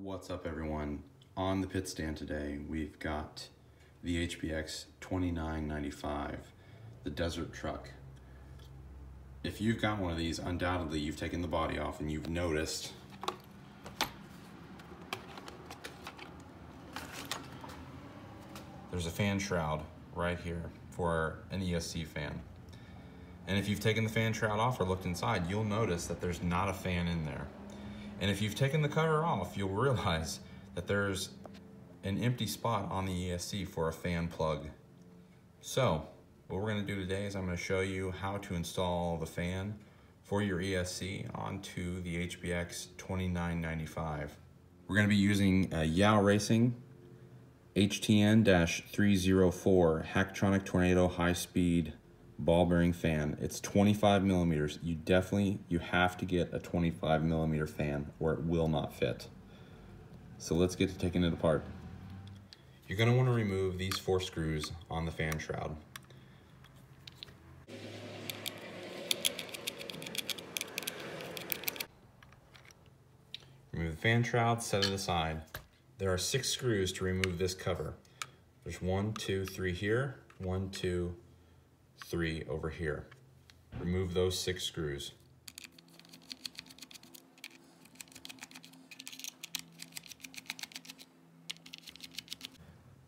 What's up everyone? On the pit stand today we've got the HBX 2995, the desert truck. If you've got one of these, undoubtedly you've taken the body off and you've noticed there's a fan shroud right here for an ESC fan. And if you've taken the fan shroud off or looked inside, you'll notice that there's not a fan in there. And if you've taken the cover off, you'll realize that there's an empty spot on the ESC for a fan plug. So what we're going to do today is I'm going to show you how to install the fan for your ESC onto the HBX 2995. We're going to be using a Haiboxing HTN-304 Hactronic Tornado high-speed ball bearing fan. It's 25 millimeters. You have to get a 25 millimeter fan or it will not fit. So let's get to taking it apart. You're going to want to remove these 4 screws on the fan shroud. Remove the fan shroud, set it aside. There are 6 screws to remove this cover. There's 1, 2, 3 here, 1, 2, 3 over here. Remove those 6 screws.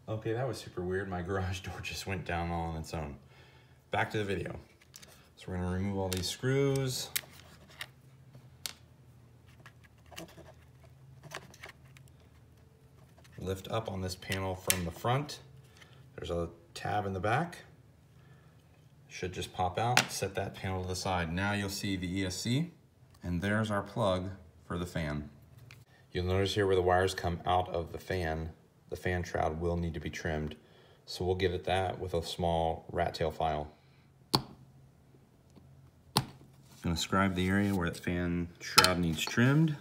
Okay, that was super weird. My garage door just went down all on its own. Back to the video. So we're going to remove all these screws. Lift up on this panel from the front. There's a tab in the back. Should just pop out. Set that panel to the side. Now you'll see the ESC, and there's our plug for the fan. You'll notice here where the wires come out of the fan shroud will need to be trimmed. So we'll get at that with a small rat tail file. I'm going to scribe the area where the fan shroud needs trimmed.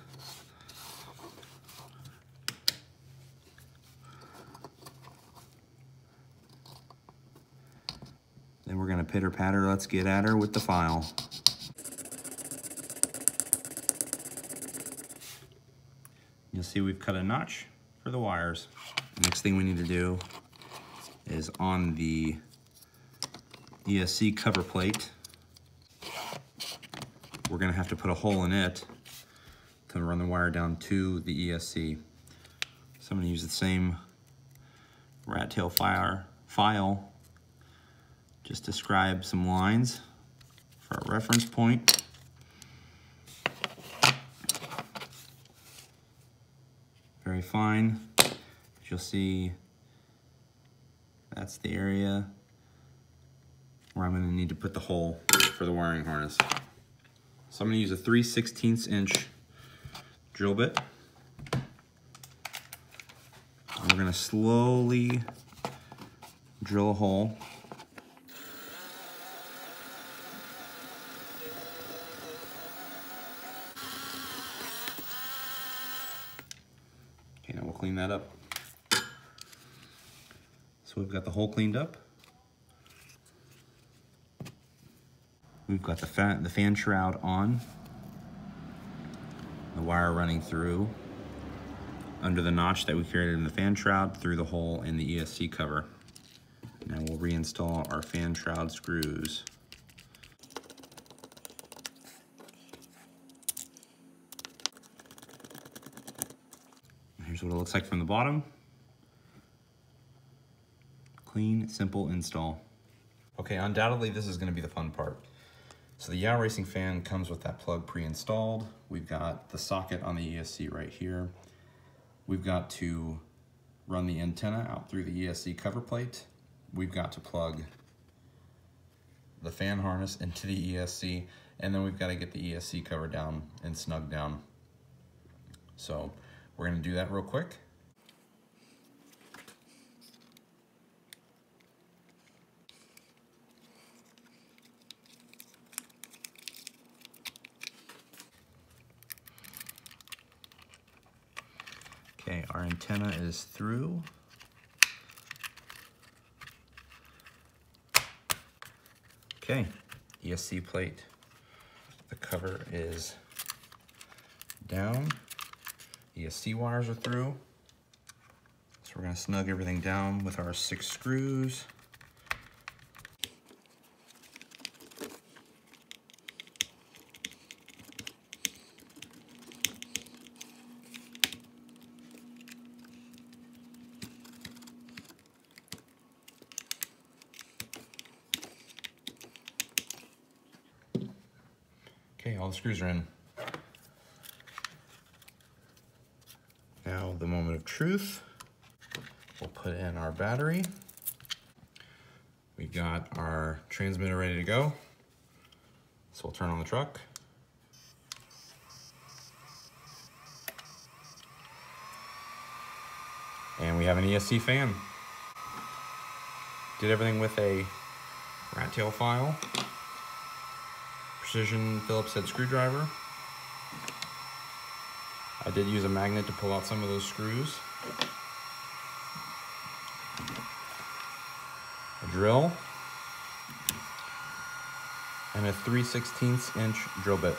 Then we're going to pitter patter, let's get at her with the file. You'll see we've cut a notch for the wires. Next thing we need to do is on the ESC cover plate, we're going to have to put a hole in it to run the wire down to the ESC. So I'm going to use the same rat tail file just to scribe some lines for a reference point. Very fine. As you'll see, that's the area where I'm going to need to put the hole for the wiring harness. So I'm going to use a 3/16 inch drill bit. And we're going to slowly drill a hole. Okay, now we'll clean that up. So we've got the hole cleaned up. We've got the fan shroud on. The wire running through under the notch that we created in the fan shroud through the hole in the ESC cover. Now we'll reinstall our fan shroud screws. Here's what it looks like from the bottom. Clean, simple install. Okay, undoubtedly this is going to be the fun part. So the Haiboxing fan comes with that plug pre-installed. We've got the socket on the ESC right here. We've got to run the antenna out through the ESC cover plate. We've got to plug the fan harness into the ESC, and then we've got to get the ESC cover down and snug down. So we're going to do that real quick. Okay, our antenna is through. Okay, ESC plate. The cover is down. ESC wires are through. So we're gonna snug everything down with our 6 screws. Okay, all the screws are in. Now the moment of truth. We'll put in our battery. We've got our transmitter ready to go. So we'll turn on the truck. And we have an ESC fan. Did everything with a rat tail file, precision Phillips head screwdriver. I did use a magnet to pull out some of those screws. A drill. And a 3/16 inch drill bit.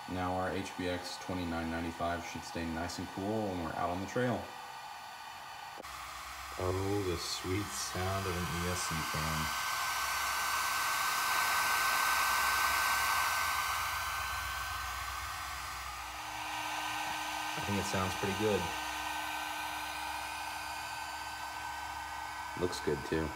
Now our HBX 2995 should stay nice and cool when we're out on the trail. Oh, the sweet sound of an ESC fan. I think it sounds pretty good. Looks good too.